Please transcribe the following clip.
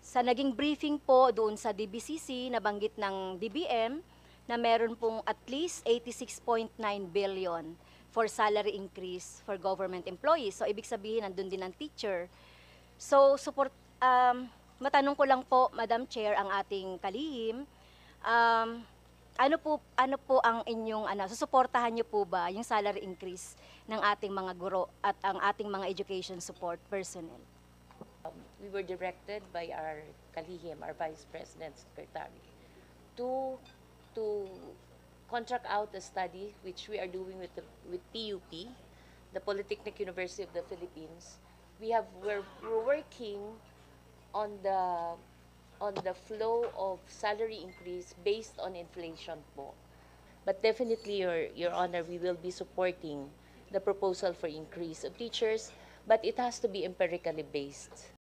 Sa naging briefing po doon sa DBCC, nabanggit ng DBM na meron pong at least 86.9 billion for salary increase for government employees. So, ibig sabihin, nandun din ang teacher. So, matanong ko lang po, Madam Chair, ang ating kalihim, um, ano po ang inyong susuportahan niyo po ba yung salary increase ng ating mga guro at ang ating mga education support personnel? We were directed by our kalihim, our Vice President Secretary, to to contract out a study which we are doing with PUP, the Polytechnic University of the Philippines. We're working on the flow of salary increase based on inflation po. But definitely, Your Honor, we will be supporting the proposal for increase of teachers, but it has to be empirically based.